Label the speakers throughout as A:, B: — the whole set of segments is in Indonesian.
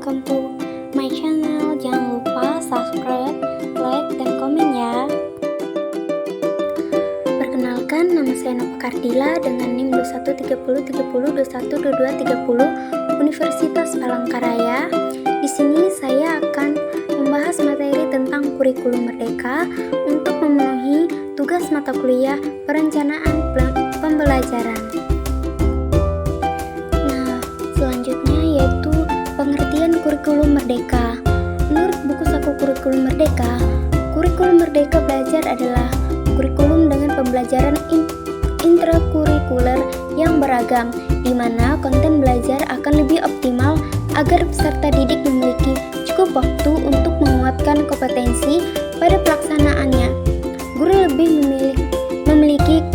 A: welcome to my channel. Jangan lupa subscribe, like, dan komen ya. Perkenalkan, nama saya Nova Kardila dengan NIM 213030212230 Universitas Palangkaraya. Di sini saya akan membahas materi tentang kurikulum merdeka untuk memenuhi tugas mata kuliah perencanaan pembelajaran. Selanjutnya yaitu pengertian kurikulum merdeka. Menurut buku Saku Kurikulum Merdeka Belajar adalah kurikulum dengan pembelajaran intrakurikuler yang beragam, di mana konten belajar akan lebih optimal agar peserta didik memiliki cukup waktu untuk menguatkan kompetensi pada pelaksanaannya. Guru lebih memiliki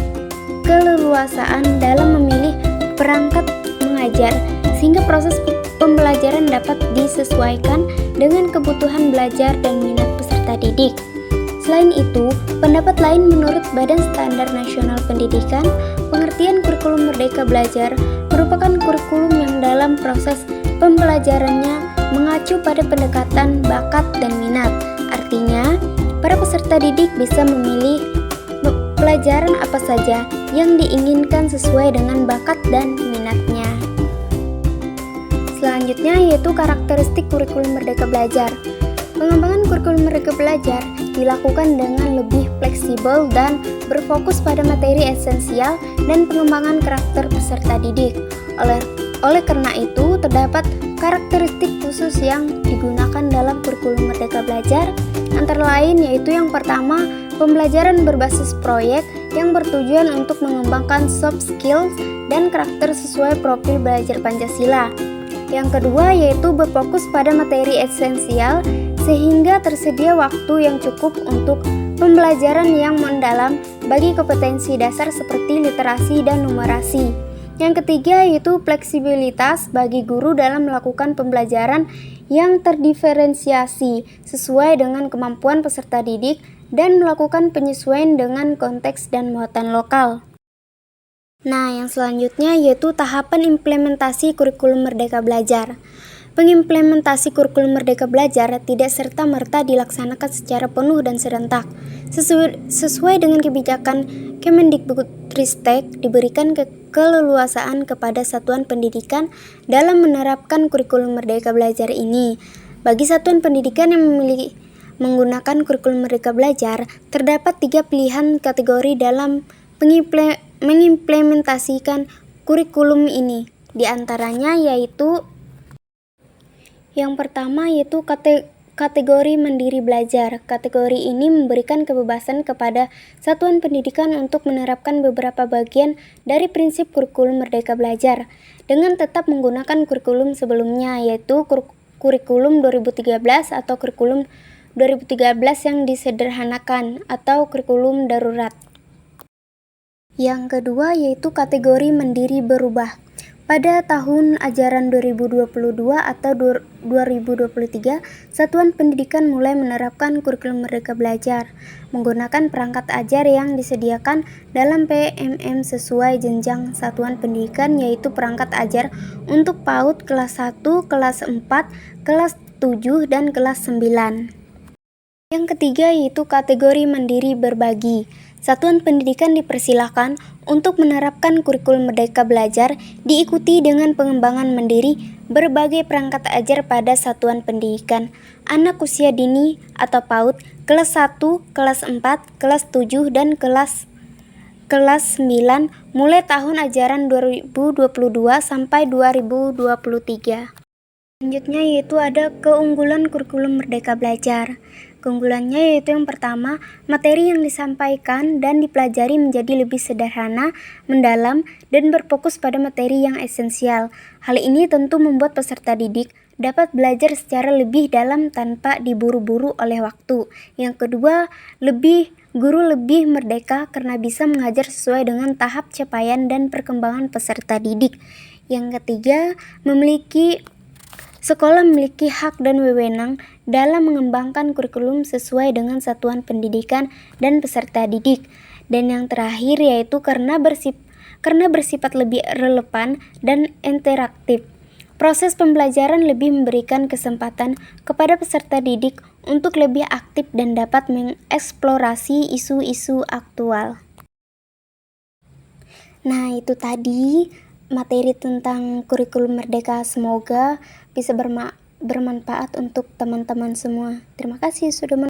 A: keleluasaan dalam memilih perangkat mengajar, sehingga proses pembelajaran dapat disesuaikan dengan kebutuhan belajar dan minat peserta didik. Selain itu, pendapat lain menurut Badan Standar Nasional Pendidikan, pengertian kurikulum merdeka belajar merupakan kurikulum yang dalam proses pembelajarannya mengacu pada pendekatan bakat dan minat. Artinya, para peserta didik bisa memilih pelajaran apa saja yang diinginkan sesuai dengan bakat dan minatnya. Selanjutnya yaitu karakteristik kurikulum merdeka belajar. Pengembangan kurikulum merdeka belajar dilakukan dengan lebih fleksibel dan berfokus pada materi esensial dan pengembangan karakter peserta didik. Oleh karena itu, terdapat karakteristik khusus yang digunakan dalam kurikulum merdeka belajar, antara lain yaitu yang pertama, pembelajaran berbasis proyek yang bertujuan untuk mengembangkan soft skills dan karakter sesuai profil belajar Pancasila. Yang kedua yaitu berfokus pada materi esensial sehingga tersedia waktu yang cukup untuk pembelajaran yang mendalam bagi kompetensi dasar seperti literasi dan numerasi. Yang ketiga yaitu fleksibilitas bagi guru dalam melakukan pembelajaran yang terdiferensiasi sesuai dengan kemampuan peserta didik dan melakukan penyesuaian dengan konteks dan muatan lokal. Nah, yang selanjutnya yaitu tahapan implementasi kurikulum merdeka belajar. Pengimplementasi kurikulum merdeka belajar tidak serta-merta dilaksanakan secara penuh dan serentak. Sesuai dengan kebijakan Kemendikbudristek, diberikan keleluasaan kepada satuan pendidikan dalam menerapkan kurikulum merdeka belajar ini. Bagi satuan pendidikan yang menggunakan kurikulum merdeka belajar, terdapat 3 pilihan kategori dalam mengimplementasikan kurikulum ini. Di antaranya yaitu yang pertama yaitu kategori mandiri belajar. Kategori ini memberikan kebebasan kepada satuan pendidikan untuk menerapkan beberapa bagian dari prinsip kurikulum merdeka belajar dengan tetap menggunakan kurikulum sebelumnya, yaitu kurikulum 2013 atau kurikulum 2013 yang disederhanakan atau kurikulum darurat. Yang kedua yaitu kategori mandiri berubah. Pada tahun ajaran 2022 atau 2023, satuan pendidikan mulai menerapkan kurikulum merdeka belajar menggunakan perangkat ajar yang disediakan dalam PMM sesuai jenjang satuan pendidikan, yaitu perangkat ajar untuk PAUD kelas 1, kelas 4, kelas 7, dan kelas 9. Yang ketiga yaitu kategori mandiri berbagi. Satuan pendidikan dipersilahkan untuk menerapkan kurikulum merdeka belajar diikuti dengan pengembangan mandiri berbagai perangkat ajar pada satuan pendidikan anak usia dini atau PAUD kelas 1, kelas 4, kelas 7, dan kelas 9 mulai tahun ajaran 2022 sampai 2023. Selanjutnya yaitu ada keunggulan kurikulum merdeka belajar. Keunggulannya yaitu yang pertama, materi yang disampaikan dan dipelajari menjadi lebih sederhana, mendalam, dan berfokus pada materi yang esensial. Hal ini tentu membuat peserta didik dapat belajar secara lebih dalam tanpa diburu-buru oleh waktu. Yang kedua, guru lebih merdeka karena bisa mengajar sesuai dengan tahap capaian dan perkembangan peserta didik. Yang ketiga, sekolah memiliki hak dan wewenang dalam mengembangkan kurikulum sesuai dengan satuan pendidikan dan peserta didik. Dan yang terakhir yaitu karena bersifat lebih relevan dan interaktif. Proses pembelajaran lebih memberikan kesempatan kepada peserta didik untuk lebih aktif dan dapat mengeksplorasi isu-isu aktual. Nah, itu tadi materi tentang kurikulum Merdeka. Semoga bisa bermanfaat untuk teman-teman semua. Terima kasih sudah menonton.